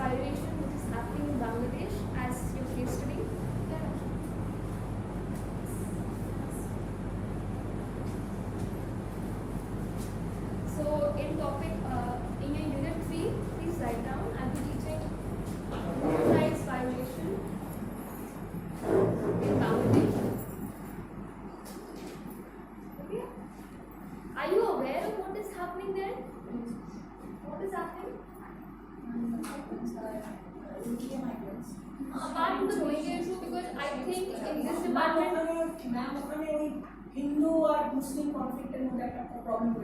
violation which is happening in Bangladesh as your case study? So in topic, in your unit 3, please write down. I'll be teaching human rights violation in Bangladesh. Okay? Are you aware of what is happening there? What is happening? Apart from the Rohingya issue, because I think in this department, Hindu or Muslim conflict and that problem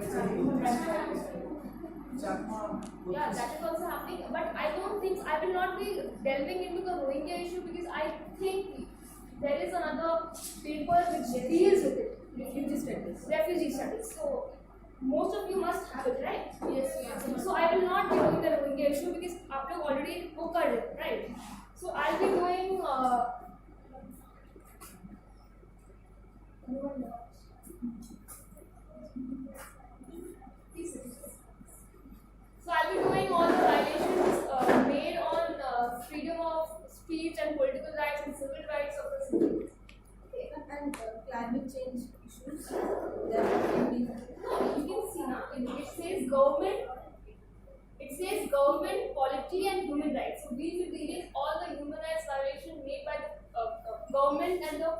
yeah, that is also happening. But I don't think I will not be delving into the Rohingya issue because I think there is another paper which deals with it. Refugee studies. Refugee studies. So most of you must have it, right? Yes. So I will not be doing the Rohingya issue because after already covered it, right? So I'll be doing. So I'll be doing all the violations made on freedom of speech and political rights and civil rights of the citizens. Okay. And climate change issues. No, you can see now. It says government. It says government, polity, and human rights. So we will deal with all the human rights violations made by the government and the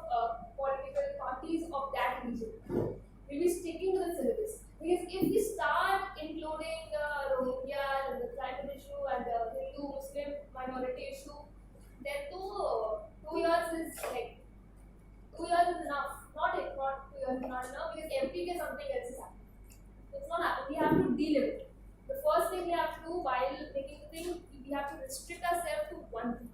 political parties of that region. We'll be sticking to the syllabus. Because if we start including the Rohingya and the climate issue and the Hindu-Muslim minority issue, then 2 years is like 2 years is enough. Not 2 years is not enough because every day something else is happening. It's not happening. We have to deal with it. The first thing we have to do while making the thing, we have to restrict ourselves to one thing.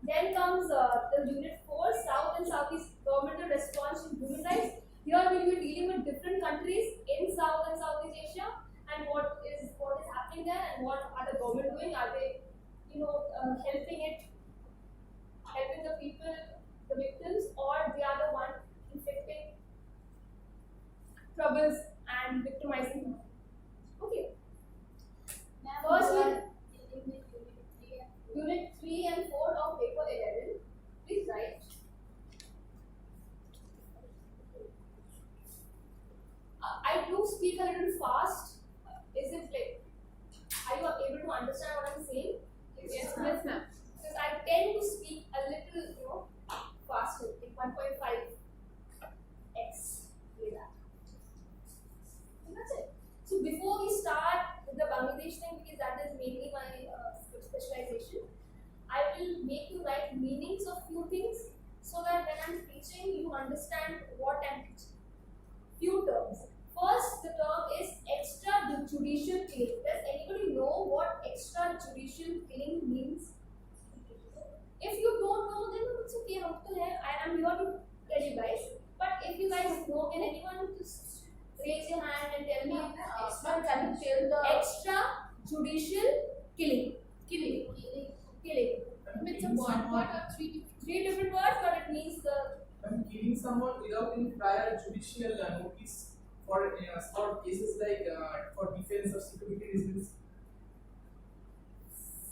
Then comes the unit 4, South and Southeast governmental response to human rights. Here we will be dealing with different countries in South and Southeast Asia and what is happening there and what are the government doing. Are they, helping the people, the victims, or they are the one inflicting troubles and victimizing them. Okay. First one, unit 3 and 4 of paper 11. Please write. I do speak a little fast. Is it like, are you able to understand what I'm saying? Yes, ma'am. Because I tend to speak a little, faster, like 1.5x. Like that. So that's it. So before we start with the Bangladesh thing, because that is mainly my specialization, I will make you write meanings of few things so that when I'm teaching, you understand what I'm teaching. Few terms. First, the term is extrajudicial killing. Does anybody know what extrajudicial killing means? If you don't know, then it's okay. I am here to tell you guys. But if you guys know, can anyone just raise your hand and tell me extrajudicial killing? Killing. It's a word or three different words, but it means the. Killing someone without any prior judicial notice for cases like for defense or security reasons.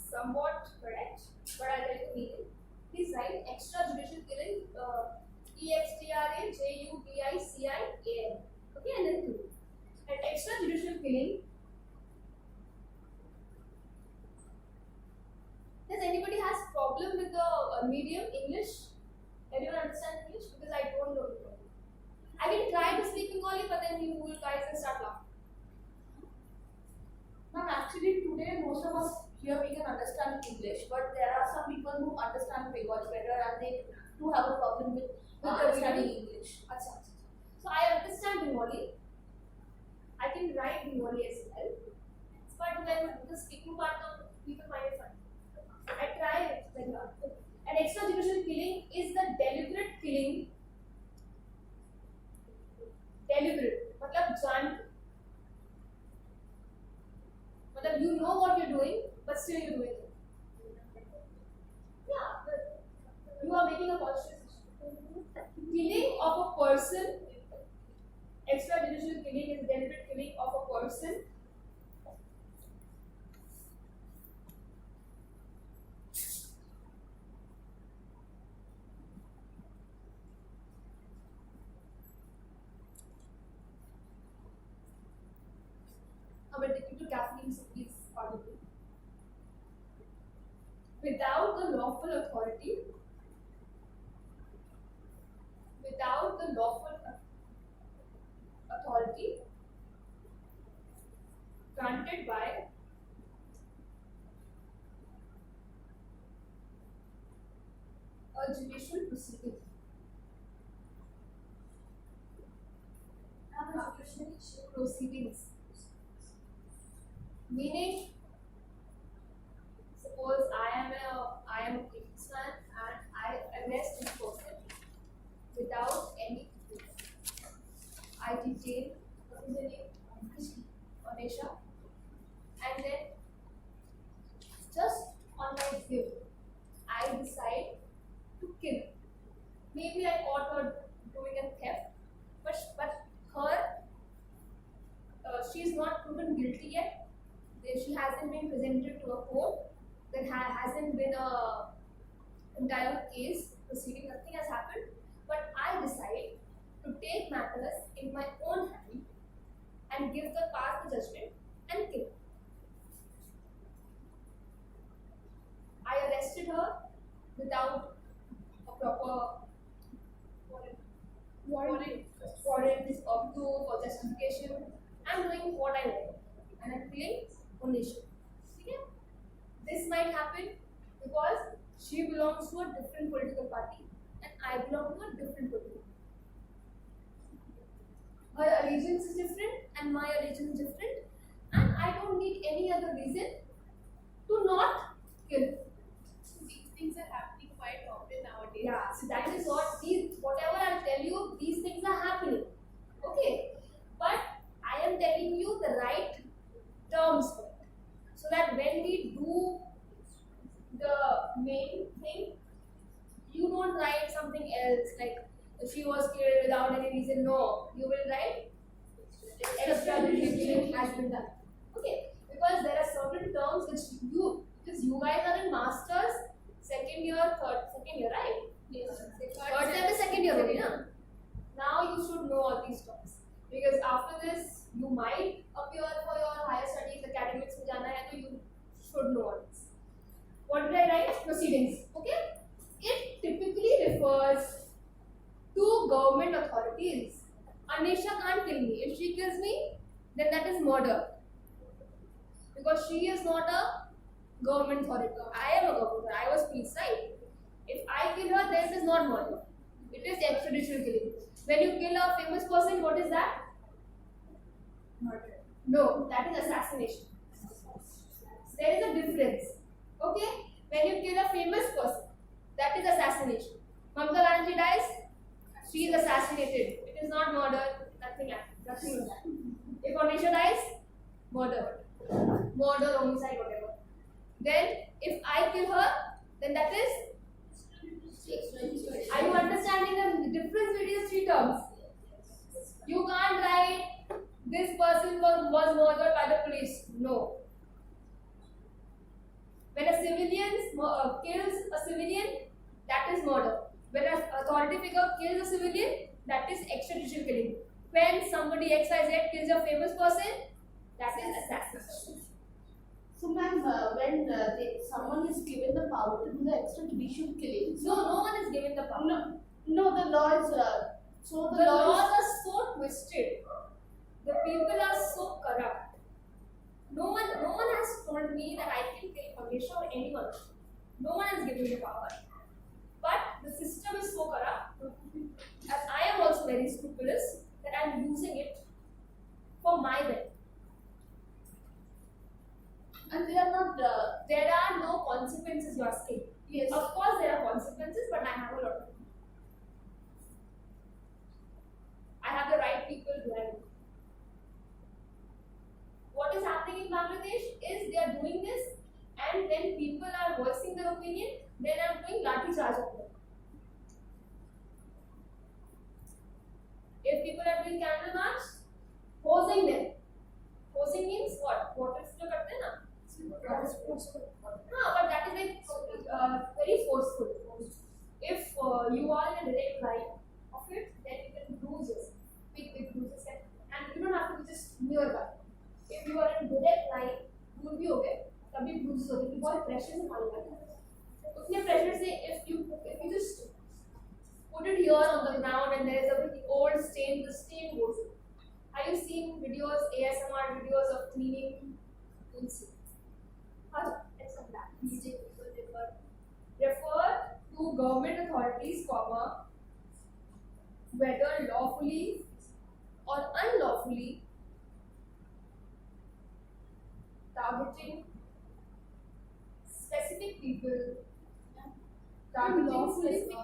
Somewhat correct, but I'll tell you the meaning. Please write extrajudicial killing. EXTRAJUDICIAL. Okay, and then 2. And extrajudicial killing. Does anybody has problem with the medium English? Everyone understand English? Because I don't know it. I can try to speak Bengali, but then you guys will start laughing. Ma'am, actually today most of us here we can understand English, but there are some people who understand Bengali better and they do have a problem with understanding English. Achha. So I understand Bengali. I can write Bengali as well. But when the speaking part comes, people find it funny. I try it like that. An extrajudicial killing is the deliberate killing. Deliberate. मतलब जान. मतलब you know what you're doing, but still you're doing it. Yeah, you are making a conscious killing of a person. Extrajudicial killing is deliberate killing of a person addicted to caffeine, so please pardon me. Without the lawful authority, without the lawful authority granted by a judicial proceeding. Proceedings. Meaning, suppose I am a policeman and I arrest this person without any proof. I detain what is the name? Onesha, and then just on my whim, I decide to kill. Maybe I caught her doing a theft, but her she is not proven guilty yet. She hasn't been presented to a court. There hasn't been a entire case proceeding. Nothing has happened. But I decide to take matters in my own hand and give the pass the judgment and kill. I arrested her without a proper warrant or proof or justification. I'm doing what I want and I'm killing Onisha. Okay? This might happen because she belongs to a different political party and I belong to a different political party. Her allegiance is different and my allegiance is different, and I don't need any other reason to not kill. These things are happening quite often nowadays. Yeah, so that is what whatever I'll tell you, these things are happening. Okay, but I am telling you the right terms for it, so that when we do the main thing, you don't write something else like she was killed without any reason. No, you will write extrajudicial killing has been done. Okay, because there are certain terms because you guys are in masters, second year, right? Yes. Third time is second year already, na? Now you should know all these terms, because after this you might appear for your higher studies, academics में जाना है, तो you should know all this. What did I write? Proceedings. Okay. It typically refers to government authorities. Anisha can't kill me. If she kills me, then that is murder, because she is not a government authority. I am a government. I was police, right? If I kill her, then it is not murder. It is extrajudicial killing. When you kill a famous person, what is that? Murder. No, that is assassination. There is a difference. Okay? When you kill a famous person, that is assassination. Mamata Banerjee dies, she is assassinated. It is not murder, nothing happened. Nothing will happen. If Onisha dies, murder. Murder, homicide, whatever. Then, if I kill her, then that is. Are you understanding the difference between the three terms? You can't write this person was murdered by the police. No. When a civilian kills a civilian, that is murder. When an authority figure kills a civilian, that is extrajudicial killing. When somebody XYZ kills a famous person, that is assassination. So, ma'am, when someone is given the power to do the extrajudicial killing, No one is given the power. no, the law is so The laws are so twisted. The people are so corrupt. No one has told me that I can kill Anisha or anyone. No one has given me the power. But the system is so corrupt, and I am also very scrupulous that I am using it for my benefit. and they are not. There are no consequences, you are asking. Yes. Of course, there are consequences, but I have a lot of them. I have the right people behind me. What is happening in Bangladesh is they are doing this, and when people are voicing their opinion, then I am doing lathi charge of them. If people are doing candle march, posing them. Posing means what? What is to करते हैं ना? हाँ, but that is like very forceful. If you are in a direct line of it, then you can bruise yourself. Big bruises, and you don't have to be just nearby. If you are in बहुत pressure से मालूम है उतने pressure से if you just put it here on the ground and there is a very old stain, the stain goes in. Have you seen videos, ASMR videos of cleaning? You'll see. Let's come back. DJ people refer to government authorities, comma, whether lawfully or unlawfully targeting specific people, targeting specific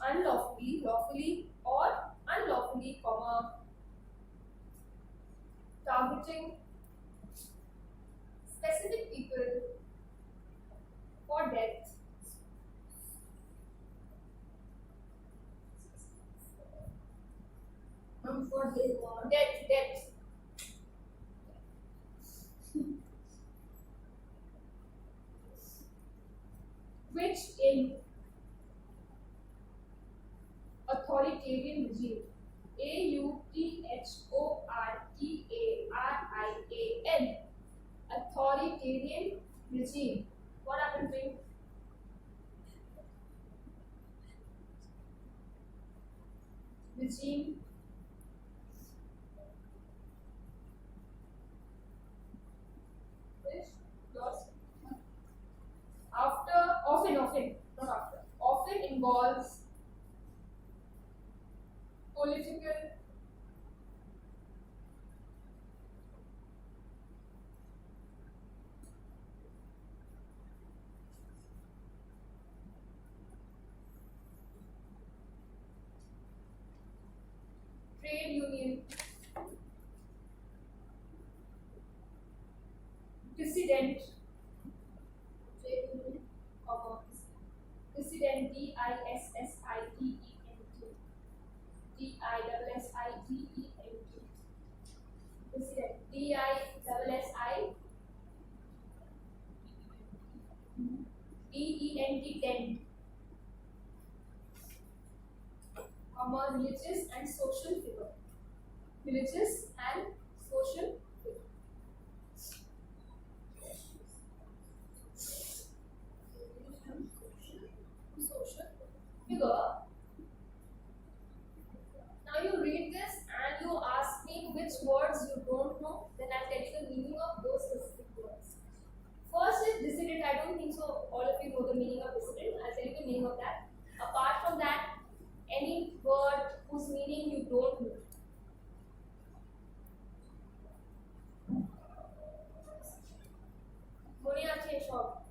unlawfully, lawfully or unlawfully, comma, targeting specific people for death. For death. Which in authoritarian regime, AUTHORTARIAN, authoritarian regime. What happened to you? Regime. Which lost after not after often involves political trade union dissident dissident DISSIDENT dissident DISSIDENT religious and social figure religious and social figure now you read this and you ask me which words you don't know, then I'll tell you the meaning of those specific words. First is dissident. I don't think so all of you know the meaning of dissident. I'll tell you the meaning of that. Apart from that, any word whose meaning you don't know. Moniache shop.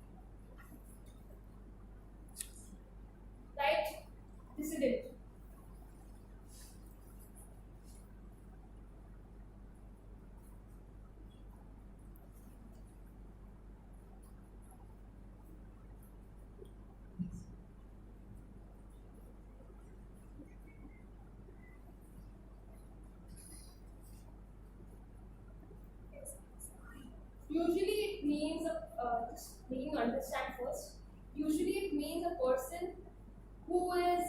Right? Dissident. Usually it means, just making you understand first, usually it means a person who is,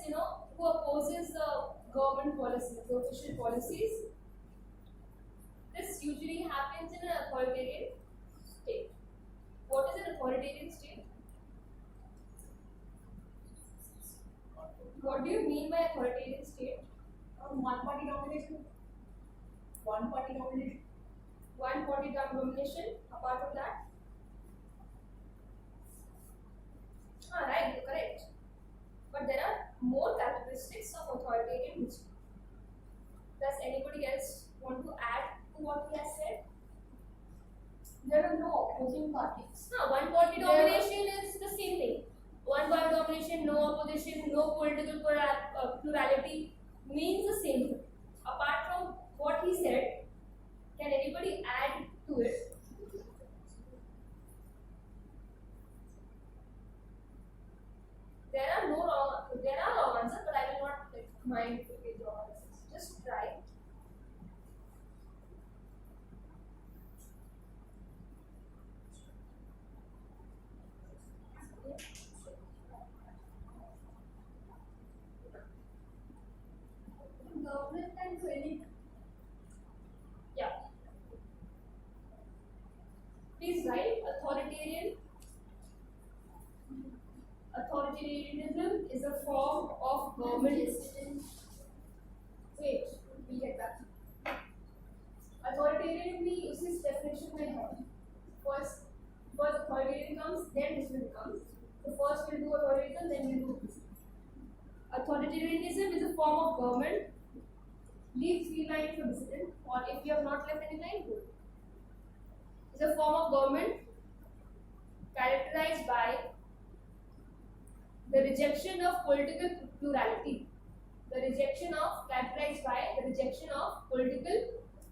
who opposes the government policies, the official policies. This usually happens in an authoritarian state. What is an authoritarian state? What do you mean by authoritarian state? One party domination. One party domination. Apart from that, right, you're correct. But there are more characteristics of authoritarian regime. Does anybody else want to add to what he has said? There are no opposing parties. No, one party domination is the same thing. One party domination, no opposition, no political plurality means the same thing. Apart from what he said, can anybody add to it? There are wrong answers, but I will not mind to give wrong answers. Just try. Government can do anything. government. Wait, we'll get back. Authoritarian भी उसी definition में है. First authoritarian comes, then discipline comes. So first we'll do authoritarianism, then we'll do discipline. Authoritarianism is a form of government. Leave 3 lines for discipline, or if you have not left any line, good. It's a form of government characterized by the rejection of political plurality. Characterized by the rejection of political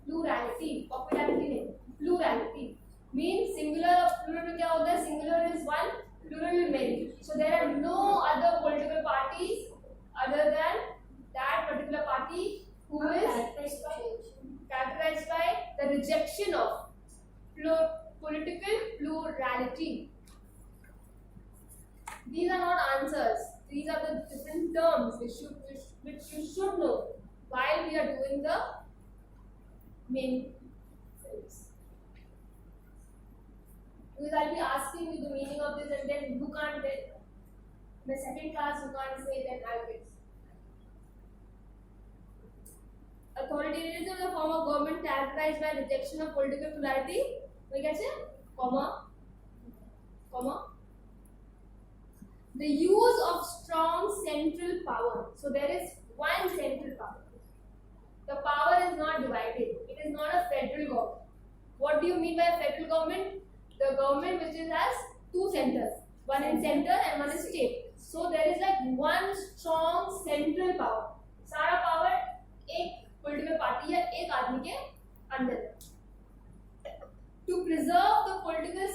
plurality. Popularity नहीं, plurality. Means singular और plural में क्या होता है? Singular is one, plural is many. So there are no other political parties other than that particular party who is characterized by the rejection of political plurality. These are not answers. These are the different terms which you should know while we are doing the main syllabus. Because I'll be asking you the meaning of this, and then you can't then in the second class you can't say, then I'll get. Authoritarianism is a form of government characterized by rejection of political plurality. We can say, comma. The use of strong central power. So there is one central power. The power is not divided. It is not a federal government. What do you mean by a federal government? The government which has 2 centers. One in center and one in state. So there is like one strong central power. सारा power एक political party या एक आदमी के अंदर. To preserve the political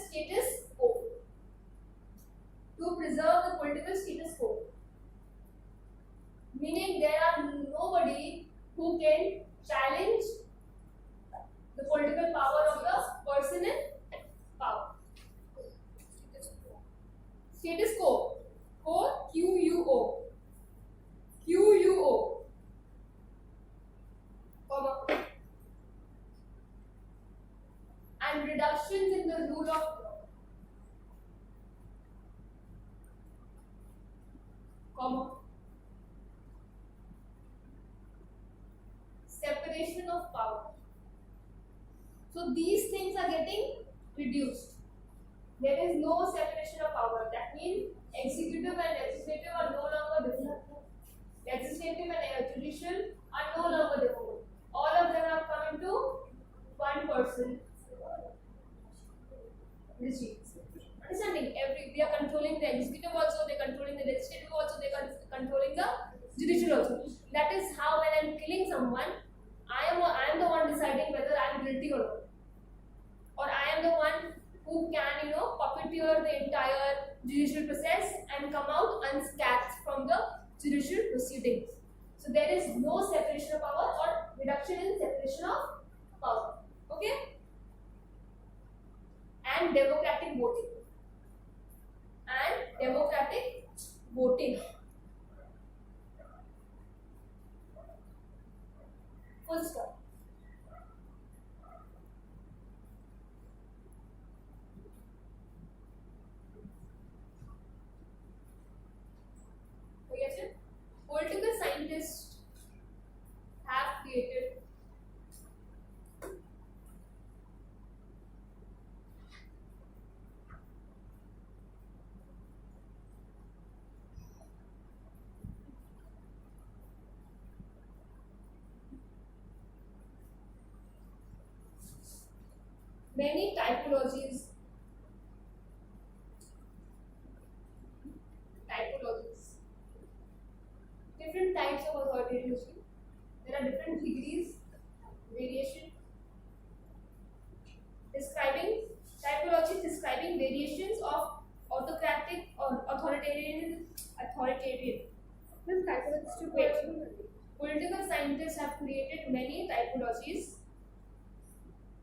status quo. Meaning there are nobody who can challenge the political power of the person in power. Status quo. Q-U-O. Comma. And reductions in the rule of law. Comma. Separation of power. So these things are getting reduced. There is no separation of power. That means executive and legislative are no longer different. Legislative and judicial are no longer different. All of them have come into one person. Understanding? They are controlling the executive also, they are controlling the legislative also, they are controlling the judicial also. That is how when I am killing someone, I am the one deciding whether I am guilty or not. Or I am the one who can, puppeteer the entire judicial process and come out unscathed from the judicial proceedings. So there is no separation of power or reduction in separation of power. Okay? And democratic voting. Full stop. Okay, political scientists have created many typologies. Different types of authoritarianism. There are different degrees, variation. Typology describing variations of autocratic or authoritarian. Wait. Political scientists have created many typologies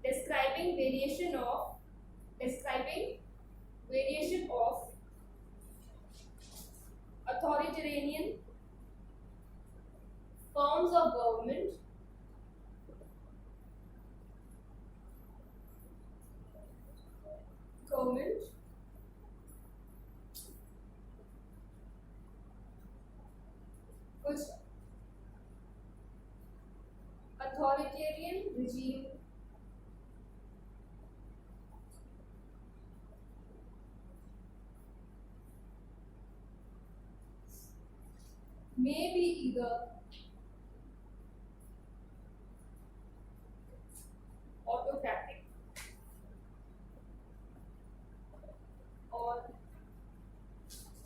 describing variation of authoritarian forms of government, may be either autocratic or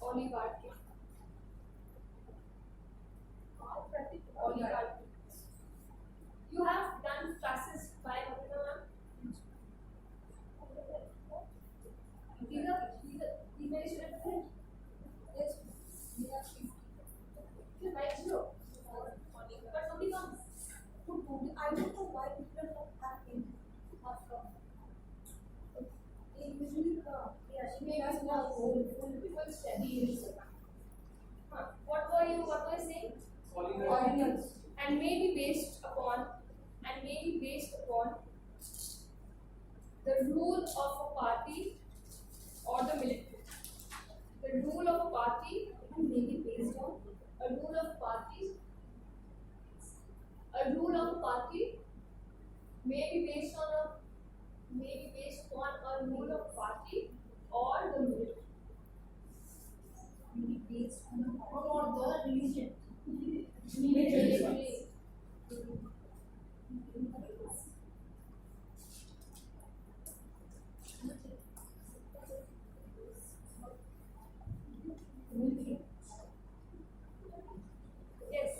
oligarchic. Oligarchic. You have done classes by Abhinav. These very students. Yes. You write zero. But somebody comes. I don't know why people have been after. Usually, Maybe it's not full study. What were you saying? Oligarchy. And may be based upon the rule of a party or the military. The rule of a party may be based on a rule of party. A rule of a party may be based on a rule of party or the military. based on the religion. Military. Yes.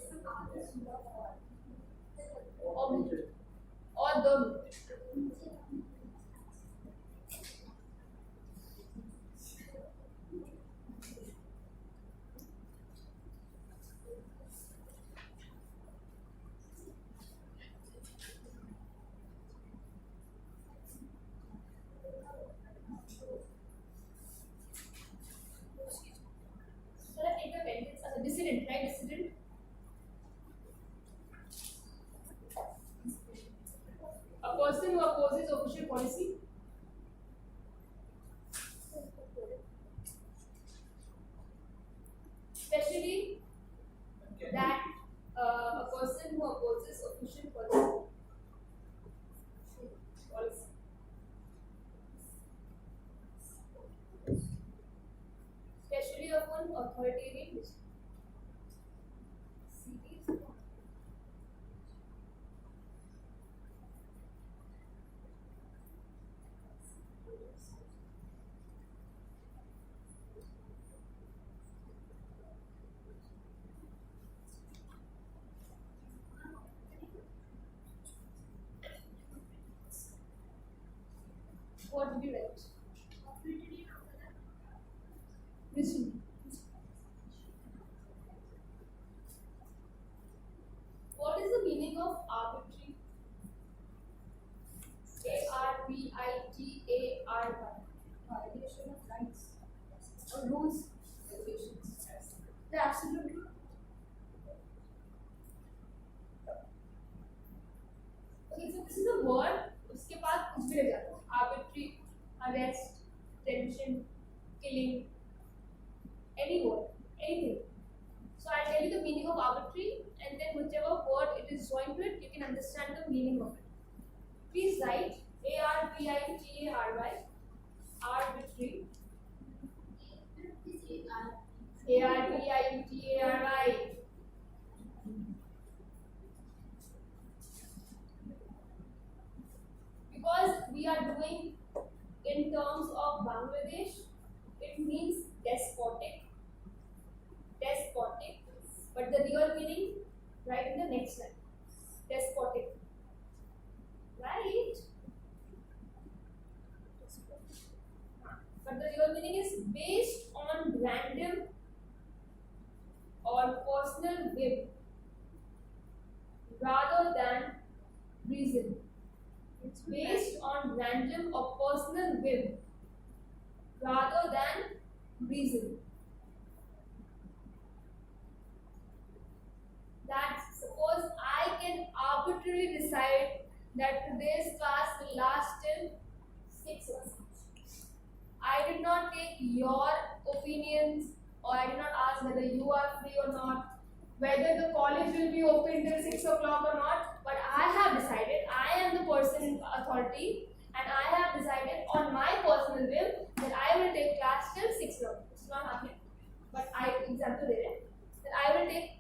Or the so let's take the sentence as a dissident, right? Dissident. A person who opposes official policy. Especially Okay. that a person who opposes official policy. Especially of an authoritarian series. What did you write? Listen. What is the meaning of arbitrary? Arbitary. Violation of rights or rules, regulations. The absolute rule. Okay, so this is a word. उसके बाद कुछ भी लग जाता है. Arbitrary, arrest, detention, killing, any word, anything. So I'll tell you the meaning of arbitrary, and then whichever word it is joined to it, you can understand the meaning of it. Please write arbitary. Arbitrary. Arbitary. Because we are doing in terms of Bangladesh, it means despotic, but the real meaning, right in the next line, despotic, right? But the real meaning is based on random or personal whim rather than reason. It's based on random or personal whim rather than reason. That suppose I can arbitrarily decide that today's class will last till 6 hours. I did not take your opinions, or I did not ask whether you are free or not, whether the college will be open till 6 o'clock or not, but I have decided, I am the person in authority, and I have decided on my personal will that I will take class till 6 o'clock. It's not happening, but I example there that I will take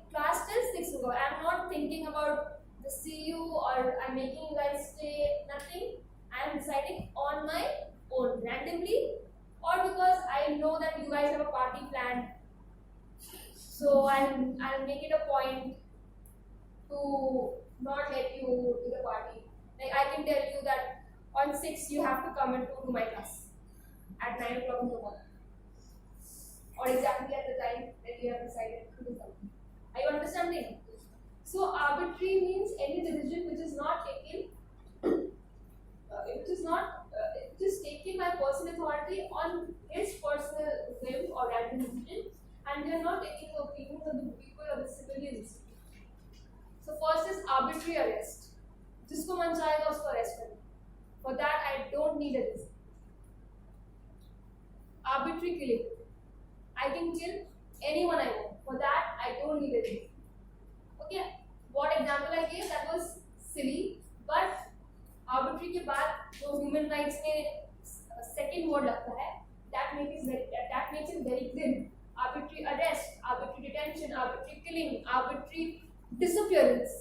So I'll make it a point to not let you to the party. Like I can tell you that on 6 you have to come and to my class at 9 o'clock in the morning. Or exactly at the time that we have decided to do something. Are you understanding? So arbitrary means any decision which is not taken, it is taken by personal authority on his personal whim or random decision, and they are not taking the opinions of the people or the civilians. So first is arbitrary arrest. जिसको मन चाहेगा उसको arrest करना. For that I don't need a reason. Arbitrary killing. I can kill anyone I want. For that I don't need a reason. Okay. What example I gave that was silly, but arbitrary के बाद जो human rights में second word लगता है, that makes it very thin. Arbitrary arrest, arbitrary detention, arbitrary killing, arbitrary disappearance.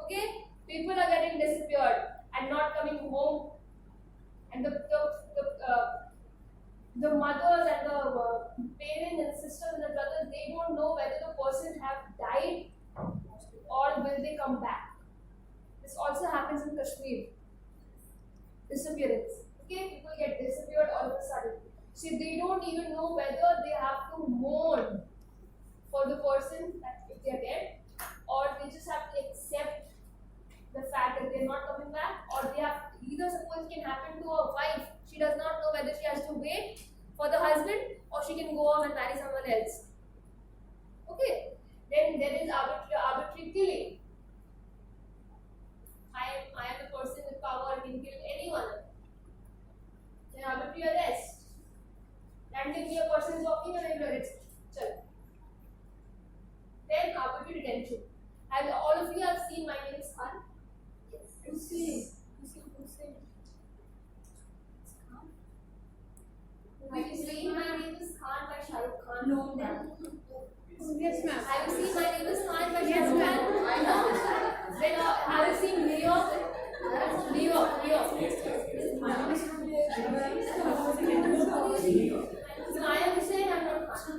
Okay, people are getting disappeared and not coming home, and the mothers and the parents and sisters and the brothers, they don't know whether the person have died or will they come back. This also happens in Kashmir. Disappearance. Okay, people get disappeared all of a sudden. See, they don't even know whether they have to mourn for the person that if they are dead, or they just have to accept the fact that they're not coming back, or they have either, suppose it can happen to a wife, she does not know whether she has to wait for the husband or she can go on and marry someone else. Okay, then there is arbitrary killing. I am a person with power, I can kill anyone. Then arbitrary arrest. Randomly a person is walking and I will arrest. Chal. Then arbitrary detention. Have all of you have seen My Name is Khan? Yes. Who's seen? Have you seen My Name is Khan by Shah Rukh Khan? No, ma'am. Yes, ma'am. Have you seen My Name is Khan by Shah Rukh Khan? I know. Then have you seen New York? New York. So I am saying I'm not Khan.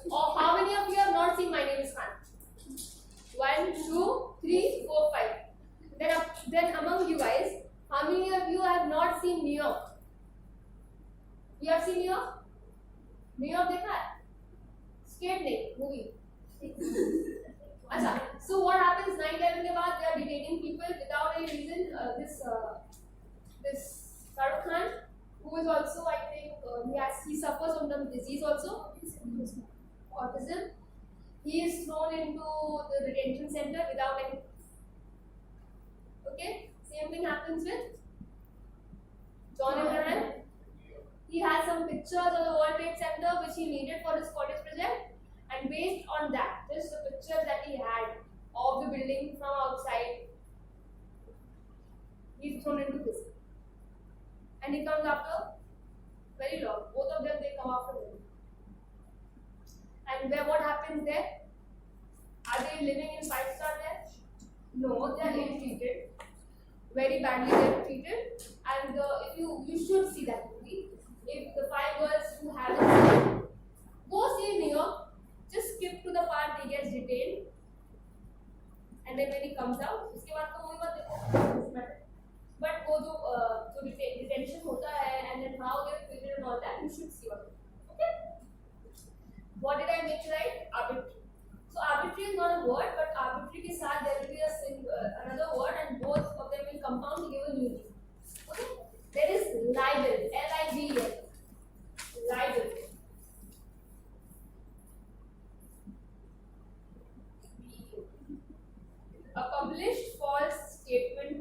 Or how many of you have not seen My Name is Khan? 1, 2, 3, 4, 5. Then among you guys, how many of you have not seen New York? You have seen New York? New York देखा है? Skate नहीं, movie. अच्छा, so what happens 9/11 के बाद they are detaining people without any reason. This Shah Rukh Khan, who is also, I think, he suffers from some disease also, autism. He is thrown into the detention center without any. Okay, same thing happens with John Abraham. He has some pictures of the World Trade Center which he needed for his college project, and based on that, just the pictures that he had of the building from outside, he's thrown into prison. And he comes after very long. Both of them, they come after him. And what happens there? Are they living in 5-star there? No, they are ill-treated. Very badly they are treated. And if you should see that movie. If the 5 girls who haven't seen, go see New York. Just skip to the part he gets detained. And then when he comes out, उसके बाद तो movie मत देखो. But वो जो detention होता है and then how they're treated and all that, you should see one. Okay? What did I make right? Arbitrary. So arbitrary is not a word, but arbitrary के साथ there will be another word, and both of them will compound to give a new meaning. Okay? There is libel. L-I-B-E-L. Libel. A published false statement.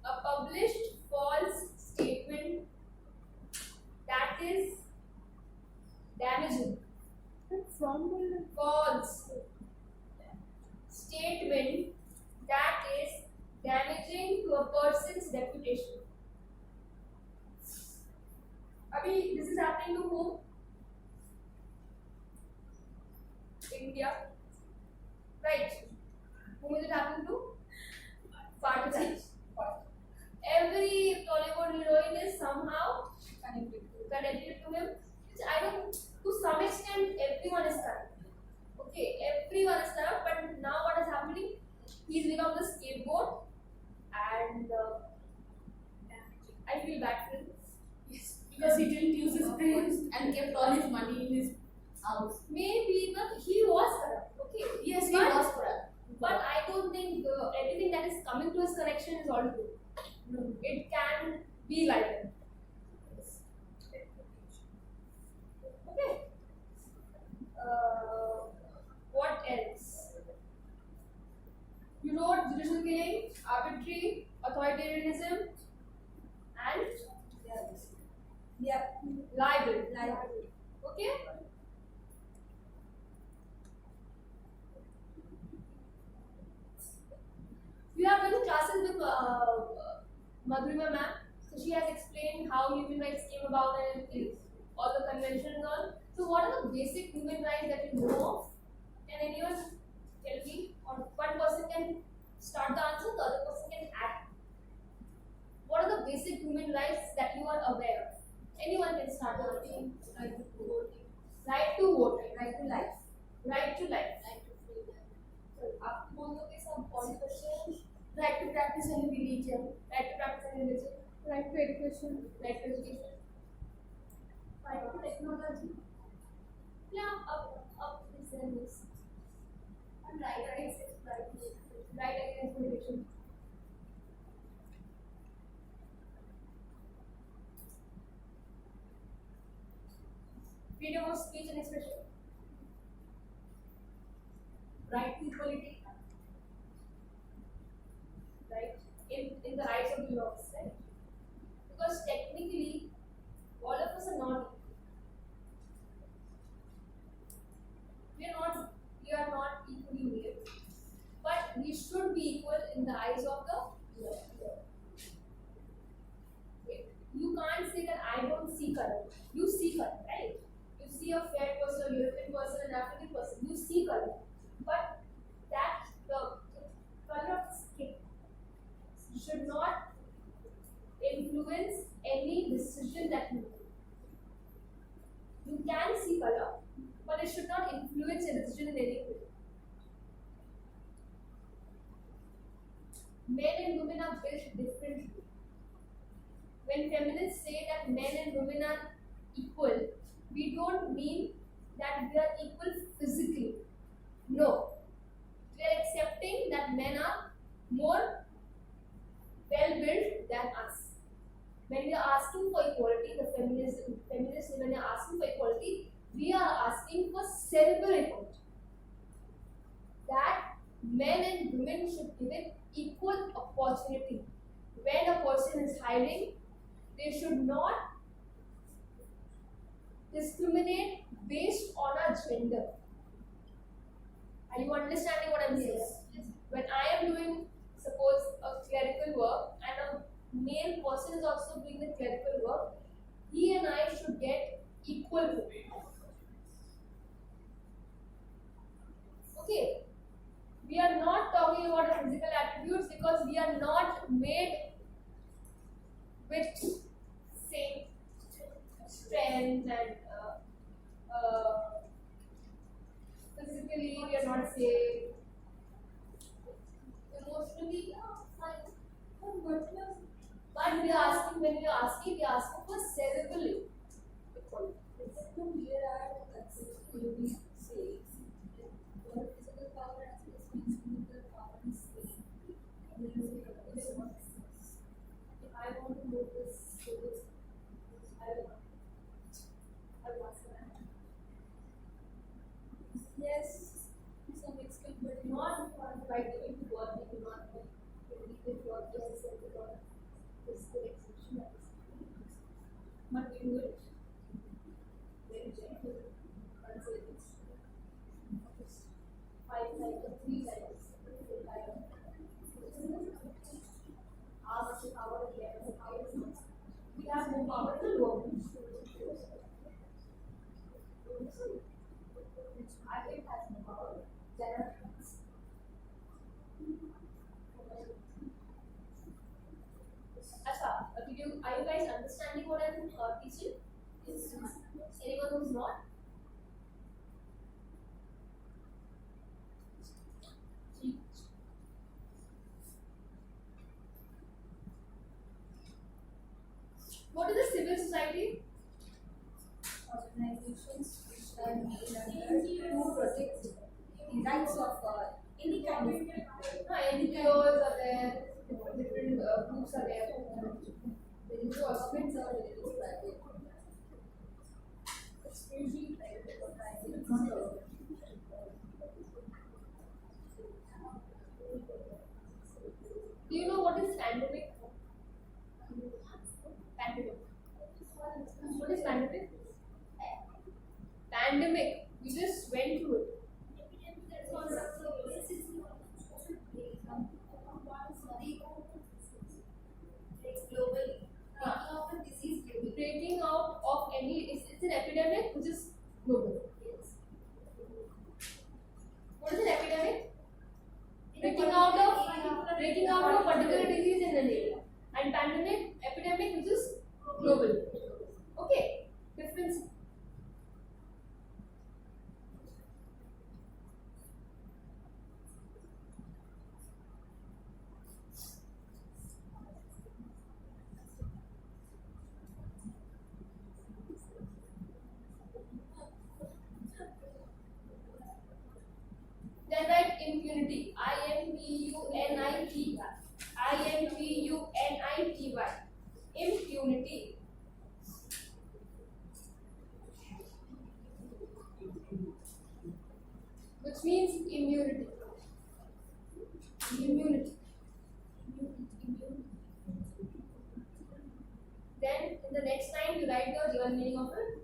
A published false statement that is damaging. From False statement that is damaging to a person's reputation. Abhi, this is happening to whom? India. Right. Whom is it happening to? Partisans. Every Tollywood heroine is some extent, everyone is corrupt. Okay, everyone is corrupt, but now what is happening? He's become the scapegoat, and I feel bad for him. Yes, because he didn't use his brains and kept all his money in his house. Maybe, but he was corrupt. Okay, Yes, he but, was corrupt. But I don't think everything that is coming to his correction is all good. No. It can be lightened. Okay. What else? You wrote judicial killing, arbitrary, authoritarianism, and Yeah. libel. Libel. Okay. We are going to classes with Madhurima ma'am. So she has explained how human rights came about and everything, all the conventions and all. So what are the basic human rights that you know of? Can anyone tell me? Or one person can start the answer, the other person can add. What are the basic human rights that you are aware of? Anyone can start the answer. Right to voting. Right to voting. Right to life. Right to life. Right to freedom. So आप बोलोगे सब कौन question? Right to practice any religion. Right to practice and religion. Right to education. Right to education. Right to technology. Yeah, up is there this. And right against Right against prohibition. Freedom of speech and expression. Right to equality. Right? In the rights of the laws, right? Because technically, all of us are not. We are not equally made, but we should be equal in the eyes of the law. You can't say that I don't see color. You see color, right? You see a fair person, a European person, an African person. You see color, but that the color of skin should not influence any decision that you make. You can see color, but it should not influence your decision in any way. Men and women are built differently. When feminists say that men and women are equal, we don't mean that we are equal physically. No. We are accepting that men are more well built than us. When we are asking for equality, the feminists, when they are asking for equality, we are asking for cerebral equality. That men and women should be given equal opportunity. When a person is hiring, they should not discriminate based on a gender. Are you understanding what I'm saying? Yes. When I am doing, suppose, a clerical work and a male person is also doing the clerical work, he and I should get equal pay. Okay. We are not talking about the physical attributes because we are not made with same strength and physically we are not same. Emotionally, fine. But we are asking, when we are asking, we are asking for cerebral equality. If I want to move this, I will ask her. Yes. To some extent, but Not by going to work, they do not leave it work as a because this is the exception. But we do it very gently, considerate. Five cycles, three cycles. Ask power again, power is not. We have no power to work. I think has no power. General. Acha, are you guys understanding what I'm teaching? Anyone who's not? groups are there. Religious governments are religious private. It's usually private or private. It's not government. Do you know what is pandemic? Pandemic. What is pandemic? Pandemic. We just went through it. Breaking out of any, it's an epidemic which is global. What is an epidemic? Breaking out of a particular disease in an area. And pandemic, epidemic which is global. Okay, difference. Then write impunity. I-M-P-U-N-I-T-Y. I-M-P-U-N-I-T-Y. Impunity. Which means immunity. Immunity. Then in the next line you write the real meaning of it.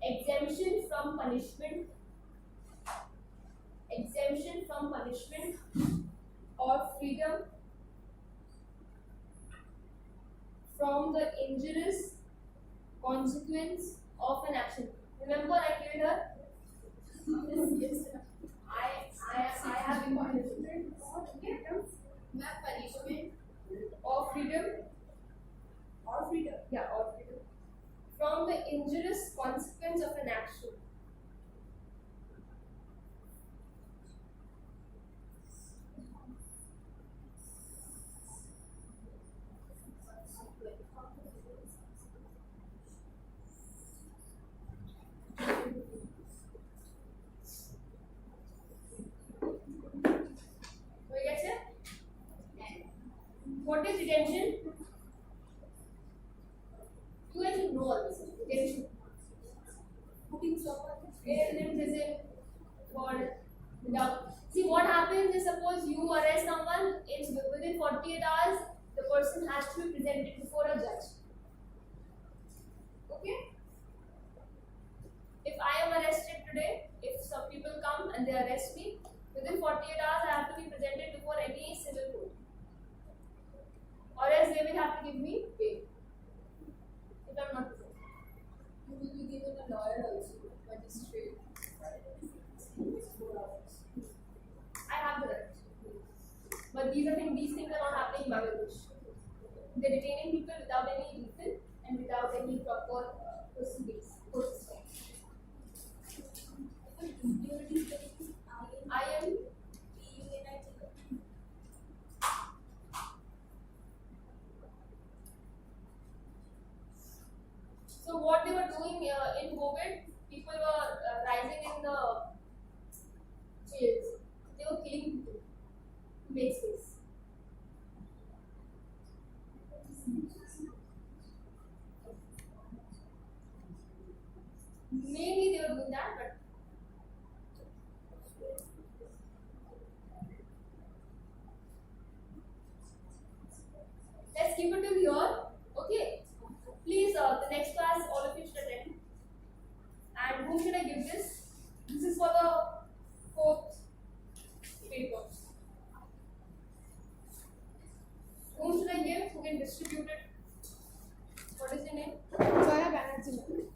Exemption from punishment. Exemption from punishment or freedom from the injurious consequence of an action. Remember I told her yes. I have punishment or freedom. Punishment or freedom. Or freedom. Yeah, or freedom. From the injurious consequence of an action. What is detention? You guys should know all this. Detention. Putting someone in prison for without. See what happens is suppose you arrest someone within 48 hours, the person has to be presented before a judge. Okay? If I am arrested today, if some people come and they arrest me, within 48 hours I have to be presented before any civil court. Or else they will have to give me bail. If I'm not present. You will be given a lawyer also, magistrate. I have the right. But these things are not happening in Bangladesh. They're detaining people without any reason and without any proper proceedings. I am So what they were doing in COVID, people were rising in the jails. They were killing people to make space. Mainly they were doing that, but let's keep it till here. Okay. Please, the next class, all of you should attend. And whom should I give this? This is for the 4th paper. Whom should I give? Who can distribute it? What is your name? Soya Banerjee.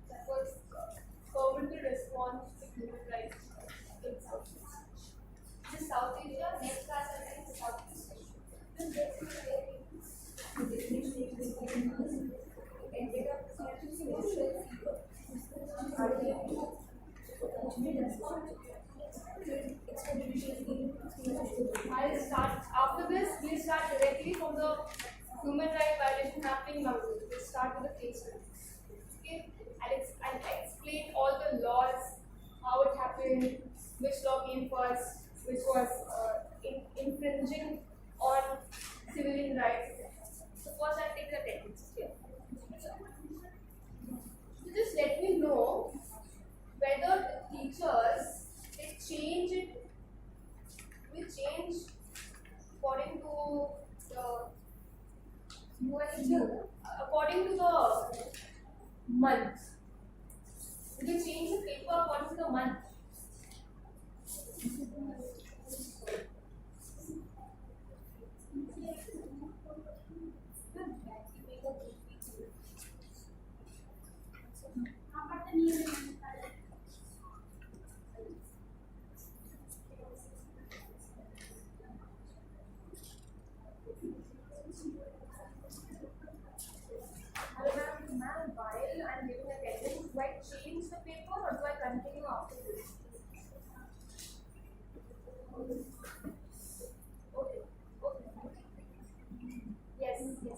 That was permanent response to human rights in South Asia. This is South Asia. Next class I think is Southeast I'll start after this. We'll start directly from the human rights violation happening in Bangladesh. We'll start with the case study. Okay, I'll explain all the laws infringing on civilian rights. So first I take the attendance here. So just let me know whether the teachers they change it, will change according to according to the month. They change the paper according to the month. Ma'am, while I'm giving attendance, do I change the paper or do I continue after this? Okay. Yes. Okay.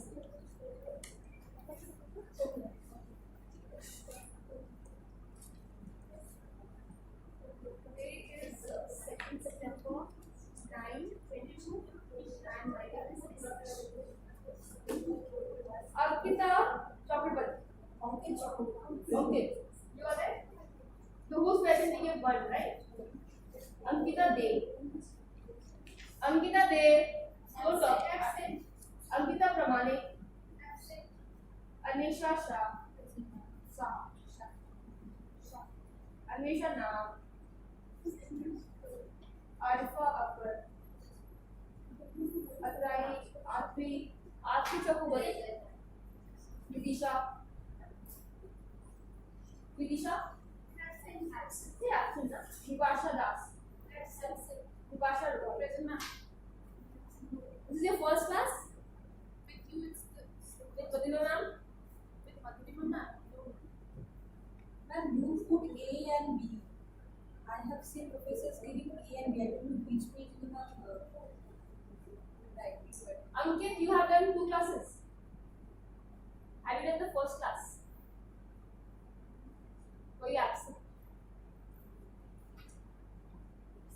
Today is 2nd September, 9:22, and my name is Arkita Chakrabarti. Okay. You are there? So who's present in your one, right? Ankita De. Ankita De. Don't talk. Ankita Pramane. Anisha Shah. Anisha Naam. Arifa Akbar. Atri Chakrabarti. Vidisha. Yeah, absent. Vipasha Das. Vipasha Roy. Present, ma'am. This is your first class? With you, it's With Madhima ma'am? with Madhurima ma'am. Ma'am, you put A and B. I have seen professors giving A and B. I don't know which page you have right. Ankit, you have done 2 classes. Have you done the first class? Were you absent?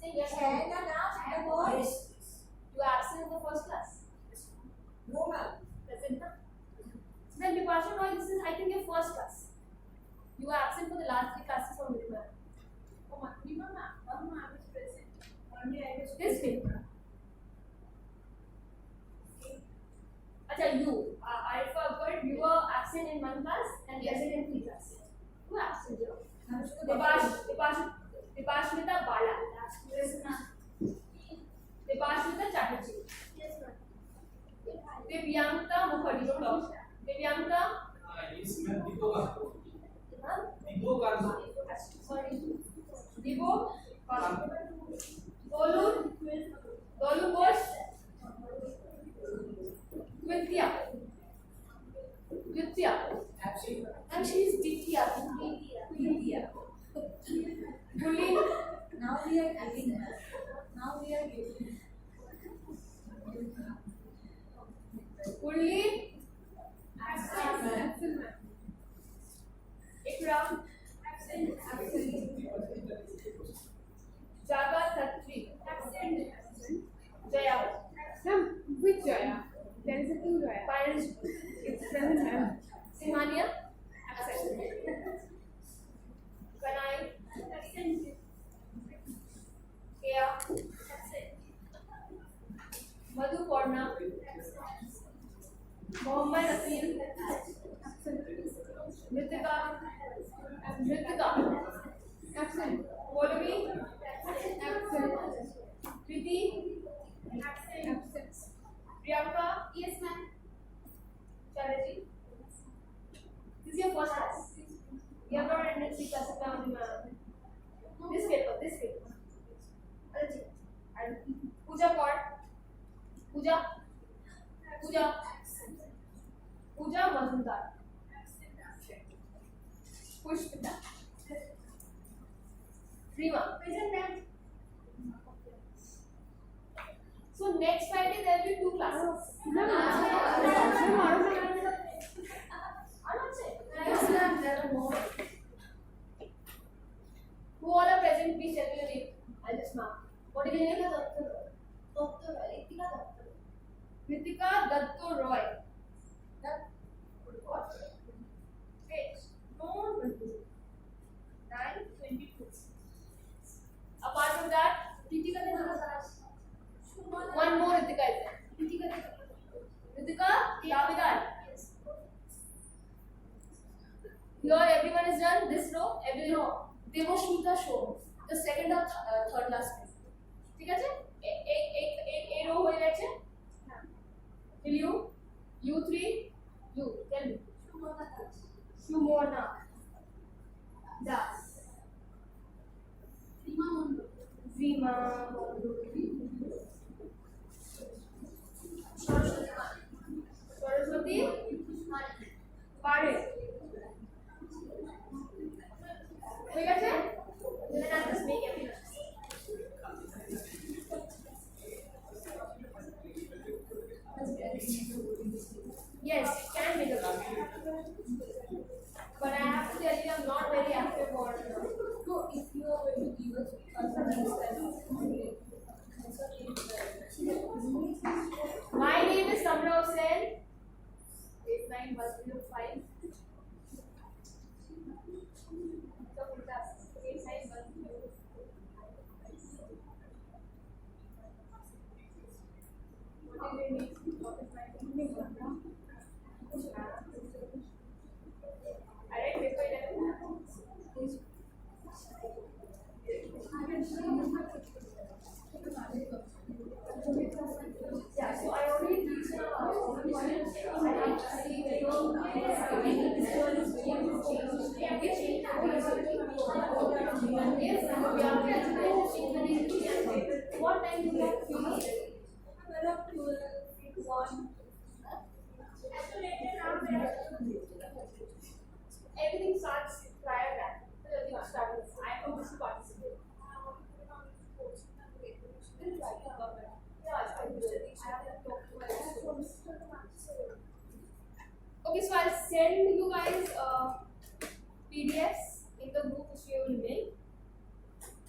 Say yes. Can and ask the boys. You are absent in the first class. No, ma'am. Present na? Then Vipasha Roy, this is I think your first class. You are absent for the last 3 classes from Vidma. Oh, Madhurima ma'am. No, ma'am, I was present. Only I was This paper. Acha, you. I forgot you were absent in 1 class and present in 3 classes. You are absent, you know. Vipashmita Bala. Yes, ma'am. Vipashmita Chatterjee. Yes, ma'am. Divyanka Mukherjee. Don't talk. Divyanka. Yes, ma'am. Dipo Huh? Sorry. Divo. Golu Bosch. Vidya. And she is Ditya. Gulin. Now we are giving. Gulin. Absent. Ikram. Absent. Jaga Khatri. Absent. Jaya. Ma'am, which Jaya? There is a two Jaya. Parish. It's present, ma'am. Simania. Absent. Kanai. Absent. Kea. Absent. Madhu Porna. Mohammed Asil. Ritika. Absent. Polavi. Absent. Priti. Absent. Priyanka. Yes, ma'am. Chatterjee. This is your first class. You have not attended 3 classes now. This paper. Arati. Pooja Kaur. Pooja Mazumdar. Pushpita. Rima. Present, ma'am. So next Friday there will be 2 classes. Yes, ma'am. There are more. Who all are present? Please tell me your name. I'll just mark. What is your name? Ritika Datto Roy. That Wait, no, 9:22. Apart from that, one more Ritika is there. Ritika Davidar. Here everyone is done. This row, every row. Devoshmita show. The second or third last name. ঠিক আছে এই rho হয়ে গেছে will you three you tell me Sumona Das Zima Saraswati Pare ঠিক আছে then I'll just make everyone yes, it can be the one. But I have to tell you, I'm not very active on. No, if you are going to give us My name is Samra Sen. 89105. Yeah, so I already teach what time do you have everything starts prior to that. So everything starts. I am supposed to participate. Okay, so I'll send you guys PDFs in the group which you will make,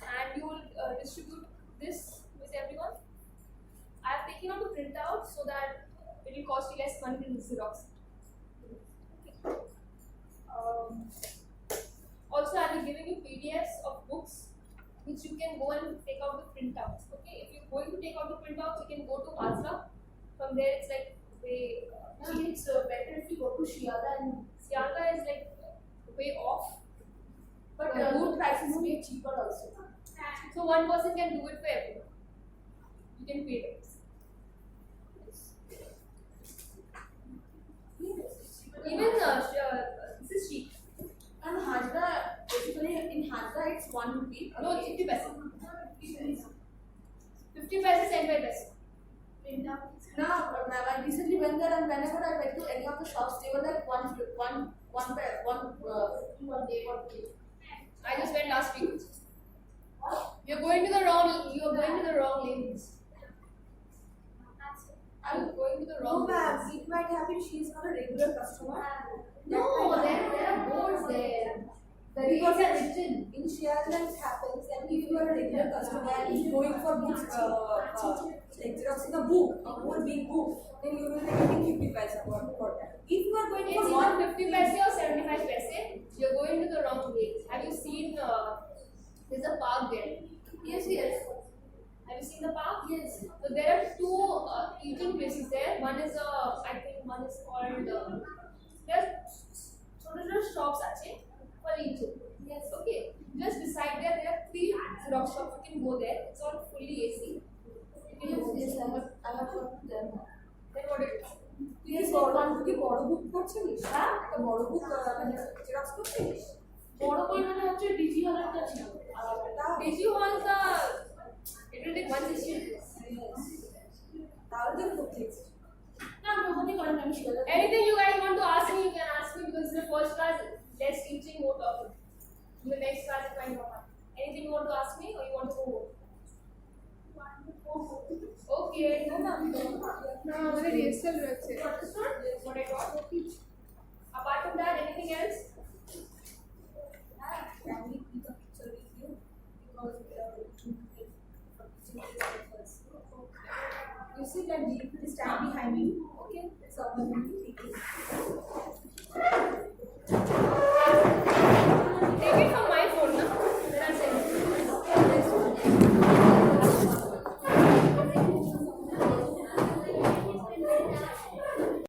and you will distribute this with everyone. I've taken out the printout so that it will cost you less money than Xerox. Also, I'll be giving you PDFs of books which you can go and take out the printouts. Okay, if you're going to take out the printouts, you can go to Hazra. From there, it's like way it's better if you go to Shiada and Siaga is like way off, but good prices way cheaper also. so one person can do it for everyone. You can pay them. Even this is cheap. And Hazra, basically in Hazra it's 1 rupee. No, it's 50 paise. 50 paise, 75 paise. Now, but I recently went there and whenever I went to any of the shops, they were like one day. I just went last week. You're going to the wrong lanes. I'm going to the wrong lanes. It might happen she's not a regular customer. No, there are boards there. Because in Shiada it happens that if you are a regular customer and going for books, like xeroxing a book, a whole big book, then you will be getting 50 paise for that. If you are going It's for not 50 paise or 75 paise. You're going to the wrong place. Have you seen? There's a park there. Yes. Have you seen the park? Yes. So there are two eating places there. One is I think one is called. There are little shops actually for eating. Yes. Okay. Just beside there are 3 Xerox shops. You can go there. It's all fully AC. You can go Yes, there. I have heard them. Then what it is? Yes, বড় বুক করছিস হ্যাঁ একটা বড় বুক মানে xerox করছিস বড় বই মানে হচ্ছে ডিজি হলের কাছে ডিজি হল দা it will take 1 session. তাহলে তো করছিস না আমি ওখানে করেন আমি sure Anything you guys want to ask me, you can ask me because in the first class, less teaching, more talking. In the next class, it might not happen. Anything you want to ask me or you want to go home? Okay. না আমাদের rehearsal রয়েছে Understood? What I got? Apart from that, anything else? Can we keep a picture with you? Because we are going to can stand behind you. Okay, it's up to you.